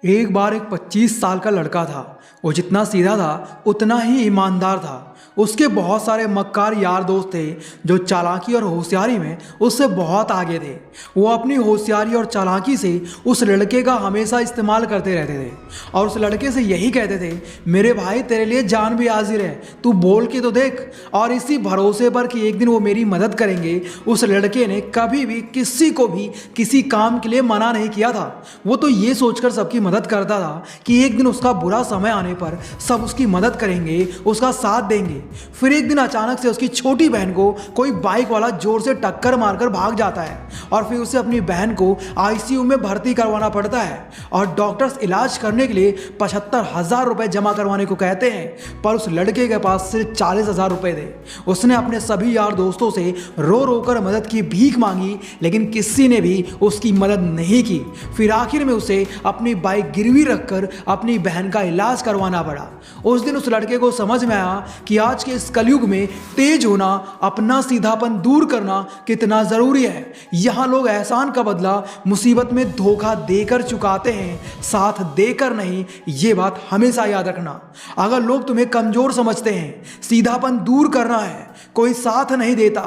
एक बार एक 25 साल का लड़का था। वो जितना सीधा था उतना ही ईमानदार था। उसके बहुत सारे मक्कार यार दोस्त थे जो चालाकी और होशियारी में उससे बहुत आगे थे। वो अपनी होशियारी और चालाकी से उस लड़के का हमेशा इस्तेमाल करते रहते थे और उस लड़के से यही कहते थे, मेरे भाई तेरे लिए जान भी हाजिर है, तू बोल के तो देख। और इसी भरोसे पर कि एक दिन वो मेरी मदद करेंगे, उस लड़के ने कभी भी किसी को भी किसी काम के लिए मना नहीं किया था। वो तो ये सोचकर सबकी मदद करता था कि एक दिन उसका बुरा समय आने पर सब उसकी मदद करेंगे, उसका साथ देंगे। फिर एक दिन अचानक से उसकी छोटी बहन को कोई बाइक वाला जोर से टक्कर मारकर भाग जाता है और फिर उसे अपनी बहन को आईसीयू में भर्ती करवाना पड़ता है और डॉक्टर्स इलाज करने के लिए 75,000 रुपए जमा करवाने को कहते हैं। पर उस लड़के के पास सिर्फ 40,000 रुपए थे। उसने अपने सभी यार दोस्तों से रो रो कर मदद की भीख मांगी, लेकिन किसी ने भी उसकी मदद नहीं की। फिर आखिर में उसे अपनी बाइक गिरवी रखकर अपनी बहन का इलाज करवाना पड़ा। उस दिन उस लड़के को समझ में आया कि आज के इस कलयुग में तेज होना, अपना सीधापन दूर करना कितना जरूरी है। यहाँ लोग एहसान का बदला मुसीबत में धोखा देकर चुकाते हैं, साथ देकर नहीं। ये बात हमेशा याद रखना। अगर लोग तुम्हें कमजोर समझते हैं, सीधापन दूर करना है, कोई साथ नहीं देता,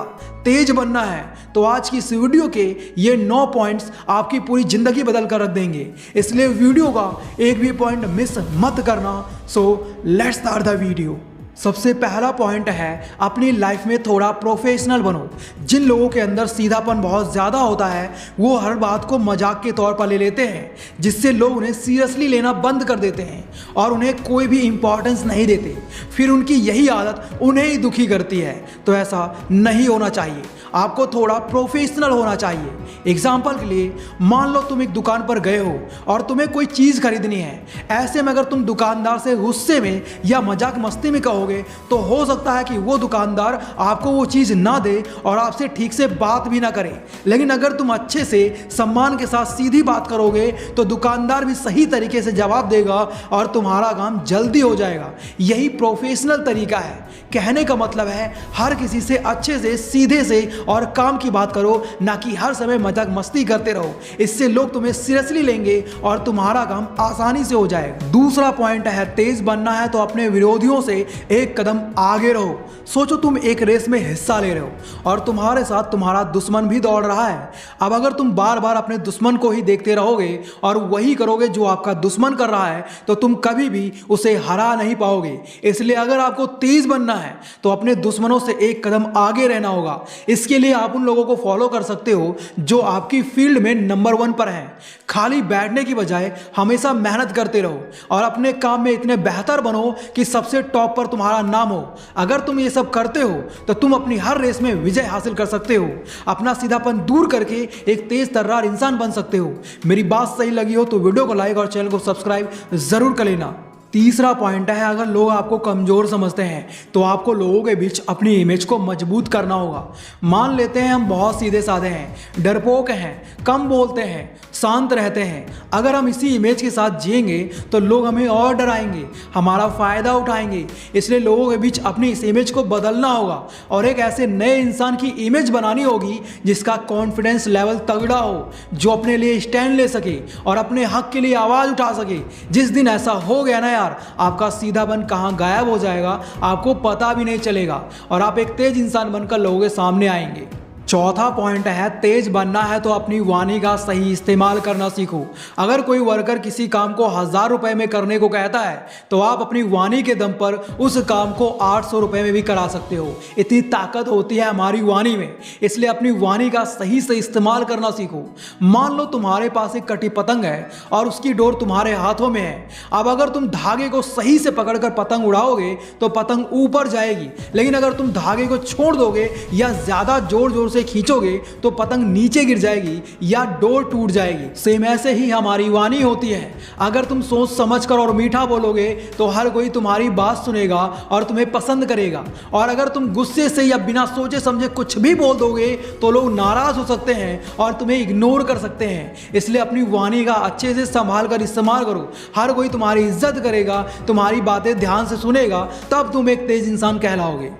तेज बनना है, तो आज की इस वीडियो के ये 9 पॉइंट्स आपकी पूरी जिंदगी बदल कर रख देंगे। इसलिए वीडियो का एक भी पॉइंट मिस मत करना। So let's start the video. सबसे पहला पॉइंट है, अपनी लाइफ में थोड़ा प्रोफेशनल बनो। जिन लोगों के अंदर सीधापन बहुत ज़्यादा होता है वो हर बात को मजाक के तौर पर ले लेते हैं, जिससे लोग उन्हें सीरियसली लेना बंद कर देते हैं और उन्हें कोई भी इंपॉर्टेंस नहीं देते। फिर उनकी यही आदत उन्हें ही दुखी करती है। तो ऐसा नहीं होना चाहिए, आपको थोड़ा प्रोफेशनल होना चाहिए। एग्जाम्पल के लिए, मान लो तुम एक दुकान पर गए हो और तुम्हें कोई चीज़ खरीदनी है। ऐसे में अगर तुम दुकानदार से गुस्से में या मजाक मस्ती में कहोगे तो हो सकता है कि वो दुकानदार आपको वो चीज़ ना दे और आपसे ठीक से बात भी ना करे। लेकिन अगर तुम अच्छे से सम्मान के साथ सीधी बात करोगे तो दुकानदार भी सही तरीके से जवाब देगा और तुम्हारा काम जल्दी हो जाएगा। यही प्रोफेशनल तरीका है। कहने का मतलब है, हर किसी से अच्छे से, सीधे से और काम की बात करो, ना कि हर समय मजाक मस्ती करते रहो। इससे लोग तुम्हें सीरियसली लेंगे और तुम्हारा काम आसानी से हो जाएगा। दूसरा पॉइंट है, तेज बनना है तो अपने विरोधियों से एक कदम आगे रहो। सोचो तुम एक रेस में हिस्सा ले रहे हो और तुम्हारे साथ तुम्हारा दुश्मन भी दौड़ रहा है। अब अगर तुम बार बार अपने दुश्मन को ही देखते रहोगे और वही करोगे जो आपका दुश्मन कर रहा है तो तुम कभी भी उसे हरा नहीं पाओगे। इसलिए अगर आपको तेज बनना है तो अपने दुश्मनों से एक कदम आगे रहना होगा। इसके लिए आप उन लोगों को फॉलो कर सकते हो जो आपकी फील्ड में नंबर 1 पर हैं। खाली बैठने की बजाय हमेशा मेहनत करते रहो और अपने काम में इतने बेहतर बनो कि सबसे टॉप पर तुम्हारा नाम हो। अगर तुम ये सब करते हो तो तुम अपनी हर रेस में विजय हासिल कर सकते हो। अपना सीधापन दूर करके एक तेज तर्रार इंसान बन सकते हो। मेरी बात सही लगी हो तो वीडियो को लाइक और चैनल को सब्सक्राइब जरूर कर लेना। तीसरा पॉइंट है, अगर लोग आपको कमज़ोर समझते हैं तो आपको लोगों के बीच अपनी इमेज को मजबूत करना होगा। मान लेते हैं हम बहुत सीधे साधे हैं, डरपोक हैं, कम बोलते हैं, शांत रहते हैं। अगर हम इसी इमेज के साथ जिएंगे तो लोग हमें और डराएंगे, हमारा फ़ायदा उठाएंगे। इसलिए लोगों के बीच अपनी इस इमेज को बदलना होगा और एक ऐसे नए इंसान की इमेज बनानी होगी जिसका कॉन्फिडेंस लेवल तगड़ा हो, जो अपने लिए स्टैंड ले सके और अपने हक के लिए आवाज़ उठा सके। जिस दिन ऐसा हो गया ना यार, आपका सीधापन कहां गायब हो जाएगा आपको पता भी नहीं चलेगा और आप एक तेज इंसान बनकर लोगों के सामने आएंगे। चौथा पॉइंट है, तेज बनना है तो अपनी वाणी का सही इस्तेमाल करना सीखो। अगर कोई वर्कर किसी काम को 1000 रुपए में करने को कहता है तो आप अपनी वाणी के दम पर उस काम को 800 रुपए में भी करा सकते हो। इतनी ताकत होती है हमारी वाणी में, इसलिए अपनी वाणी का सही से इस्तेमाल करना सीखो। मान लो तुम्हारे पास एक कटी पतंग है और उसकी डोर तुम्हारे हाथों में है। अब अगर तुम धागे को सही से पकड़कर पतंग उड़ाओगे तो पतंग ऊपर जाएगी, लेकिन अगर तुम धागे को छोड़ दोगे या ज्यादा जोर जोर से खींचोगे तो पतंग नीचे गिर जाएगी या डोर टूट जाएगी। सेम ऐसे ही हमारी वाणी होती है। अगर तुम सोच समझकर और मीठा बोलोगे तो हर कोई तुम्हारी बात सुनेगा और तुम्हें पसंद करेगा, और अगर तुम गुस्से से या बिना सोचे समझे कुछ भी बोल दोगे तो लोग नाराज हो सकते हैं और तुम्हें इग्नोर कर सकते हैं। इसलिए अपनी वाणी का अच्छे से संभाल कर इस्तेमाल करो। हर कोई तुम्हारी इज्जत करेगा, तुम्हारी बातें ध्यान से सुनेगा, तब तुम एक तेज इंसान कहलाओगे।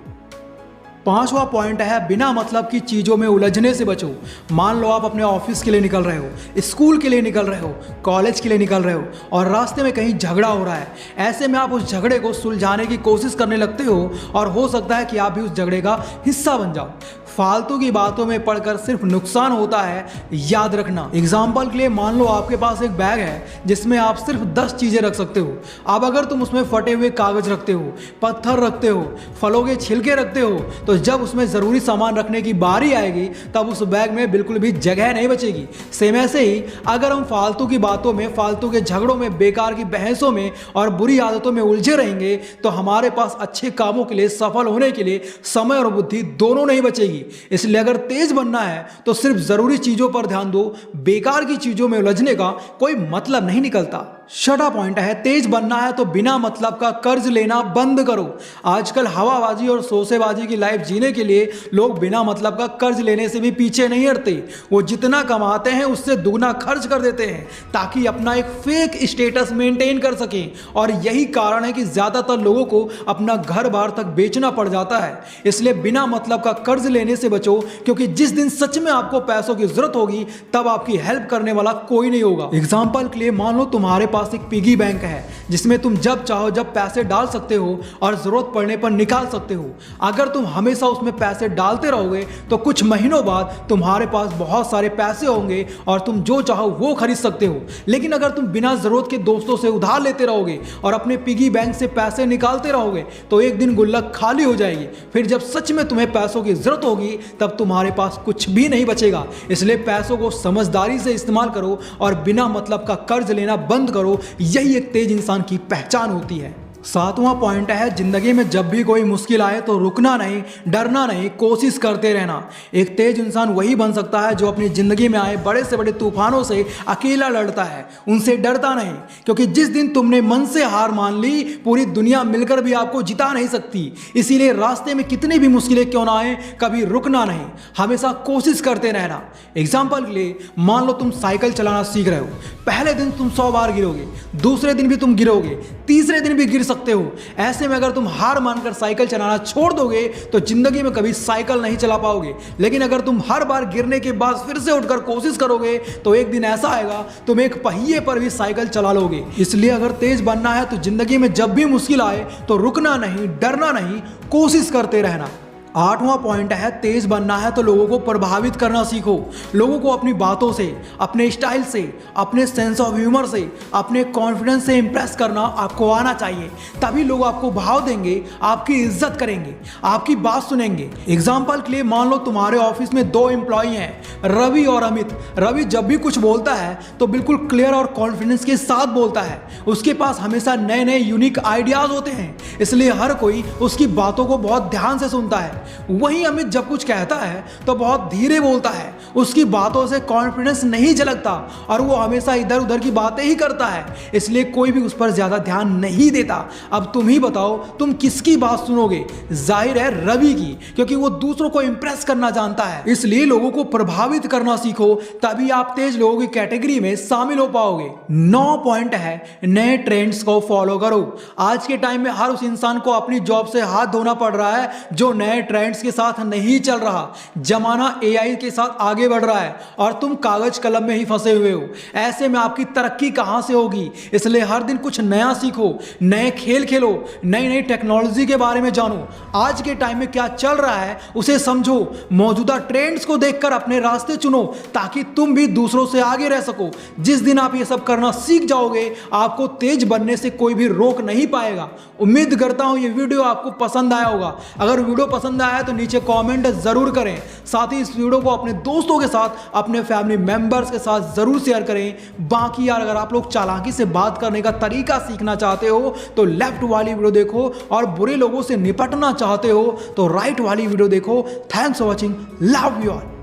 5वां पॉइंट है बिना मतलब की चीज़ों में उलझने से बचो। मान लो आप अपने ऑफिस के लिए निकल रहे हो, स्कूल के लिए निकल रहे हो, कॉलेज के लिए निकल रहे हो और रास्ते में कहीं झगड़ा हो रहा है। ऐसे में आप उस झगड़े को सुलझाने की कोशिश करने लगते हो और हो सकता है कि आप भी उस झगड़े का हिस्सा बन जाओ। फालतू की बातों में पड़कर सिर्फ नुकसान होता है, याद रखना। एग्जाम्पल के लिए मान लो आपके पास एक बैग है जिसमें आप सिर्फ 10 चीज़ें रख सकते हो। अब अगर तुम उसमें फटे हुए कागज रखते हो, पत्थर रखते हो, फलों के छिलके रखते हो, तो जब उसमें ज़रूरी सामान रखने की बारी आएगी तब उस बैग में बिल्कुल भी जगह नहीं बचेगी। सेम ऐसे ही अगर हम फालतू की बातों में, फालतू के झगड़ों में, बेकार की बहसों में और बुरी आदतों में उलझे रहेंगे तो हमारे पास अच्छे कामों के लिए, सफल होने के लिए समय और बुद्धि दोनों नहीं बचेगी। इसलिए अगर तेज बनना है तो सिर्फ जरूरी चीजों पर ध्यान दो, बेकार की चीजों में उलझने का कोई मतलब नहीं निकलता। छठा पॉइंट है तेज बनना है तो बिना मतलब का कर्ज लेना बंद करो। आजकल हवाबाजी और शोसेबाजी की लाइफ जीने के लिए लोग बिना मतलब का कर्ज लेने से भी पीछे नहीं हटते। वो जितना कमाते हैं उससे दुगना खर्च कर देते हैं ताकि अपना एक फेक स्टेटस मेंटेन कर सकें, और यही कारण है कि ज्यादातर लोगों को अपना घर बार तक बेचना पड़ जाता है। इसलिए बिना मतलब का कर्ज लेने से बचो, क्योंकि जिस दिन सच में आपको पैसों की जरूरत होगी तब आपकी हेल्प करने वाला कोई नहीं होगा। एग्जाम्पल के लिए मान लो तुम्हारे पास एक पिगी बैंक है जिसमें तुम जब चाहो जब पैसे डाल सकते हो और जरूरत पड़ने पर निकाल सकते हो। अगर तुम हमेशा उसमें पैसे डालते रहोगे तो कुछ महीनों बाद तुम्हारे पास बहुत सारे पैसे होंगे और तुम जो चाहो वो खरीद सकते हो। लेकिन अगर तुम बिना जरूरत के दोस्तों से उधार लेते रहोगे और अपने पिगी बैंक से पैसे निकालते रहोगे तो एक दिन गुल्लक खाली हो जाएगी। फिर जब सच में तुम्हें पैसों की जरूरत होगी तब तुम्हारे पास कुछ भी नहीं बचेगा। इसलिए पैसों को समझदारी से इस्तेमाल करो और बिना मतलब का कर्ज लेना बंद करो। यही एक तेज इंसान की पहचान होती है। सातवां पॉइंट है जिंदगी में जब भी कोई मुश्किल आए तो रुकना नहीं, डरना नहीं, कोशिश करते रहना। एक तेज इंसान वही बन सकता है जो अपनी जिंदगी में आए बड़े से बड़े तूफानों से अकेला लड़ता है, उनसे डरता नहीं। क्योंकि जिस दिन तुमने मन से हार मान ली पूरी दुनिया मिलकर भी आपको जिता नहीं सकती। इसीलिए रास्ते में कितनी भी मुश्किलें क्यों ना आए कभी रुकना नहीं, हमेशा कोशिश करते रहना। एग्जाम्पल के लिए मान लो तुम साइकिल चलाना सीख रहे हो। पहले दिन तुम 100 बार गिरोगे, दूसरे दिन भी तुम गिरोगे, तीसरे दिन भी गिर सकते हो। ऐसे में अगर तुम हार मानकर साइकिल चलाना छोड़ दोगे तो जिंदगी में कभी साइकिल नहीं चला पाओगे। लेकिन अगर तुम हर बार गिरने के बाद फिर से उठकर कोशिश करोगे तो एक दिन ऐसा आएगा तुम एक पहिए पर भी साइकिल चला लोगे। इसलिए अगर तेज बनना है तो जिंदगी में जब भी मुश्किल आए तो रुकना नहीं, डरना नहीं, कोशिश करते रहना। आठवां पॉइंट है तेज बनना है तो लोगों को प्रभावित करना सीखो। लोगों को अपनी बातों से, अपने स्टाइल से, अपने सेंस ऑफ ह्यूमर से, अपने कॉन्फिडेंस से इंप्रेस करना आपको आना चाहिए। तभी लोग आपको भाव देंगे, आपकी इज्जत करेंगे, आपकी बात सुनेंगे। एग्जाम्पल के लिए मान लो तुम्हारे ऑफिस में 2 एम्प्लॉई हैं, रवि और अमित। रवि जब भी कुछ बोलता है तो बिल्कुल क्लियर और कॉन्फिडेंस के साथ बोलता है। उसके पास हमेशा नए नए यूनिक आइडियाज होते हैं, इसलिए हर कोई उसकी बातों को बहुत ध्यान से सुनता है। वहीं अमित जब कुछ कहता है तो बहुत धीरे बोलता है, उसकी बातों से कॉन्फिडेंस नहीं झलकता और वो हमेशा इधर उधर की बातें ही करता है, इसलिए कोई भी उस पर ज्यादा ध्यान नहीं देता। अब तुम ही बताओ तुम किसकी बात सुनोगे? जाहिर है रवि की, क्योंकि वो दूसरों को इंप्रेस करना जानता है। इसलिए लोगों को प्रभावित करना सीखो, तभी आप तेज लोगों की कैटेगरी में शामिल हो पाओगे। 9 पॉइंट है नए ट्रेंड्स को फॉलो करो। आज के टाइम में हर उस इंसान को अपनी जॉब से हाथ धोना पड़ रहा है जो नए ट्रेंड्स के साथ नहीं चल रहा। जमाना एआई के साथ आगे बढ़ रहा है और तुम कागज कलम में ही फंसे हुए हो। ऐसे में आपकी तरक्की कहां से होगी? इसलिए हर दिन कुछ नया सीखो, नए खेल खेलो, नई नई टेक्नोलॉजी के बारे में जानो। आज के टाइम में क्या चल रहा है उसे समझो, मौजूदा ट्रेंड्स को देखकर अपने रास्ते चुनो ताकि तुम भी दूसरों से आगे रह सको। जिस दिन आप ये सब करना सीख जाओगे आपको तेज बनने से कोई भी रोक नहीं पाएगा। उम्मीद करता हूं ये वीडियो आपको पसंद आया होगा। अगर वीडियो पसंद आया है तो नीचे कमेंट जरूर करें। साथ ही इस वीडियो को अपने दोस्तों के साथ, अपने फैमिली मेंबर्स के साथ जरूर शेयर करें। बाकी यार अगर आप लोग चालाकी से बात करने का तरीका सीखना चाहते हो तो लेफ्ट वाली वीडियो देखो, और बुरे लोगों से निपटना चाहते हो तो राइट वाली वीडियो देखो। Thanks for watching, love you all.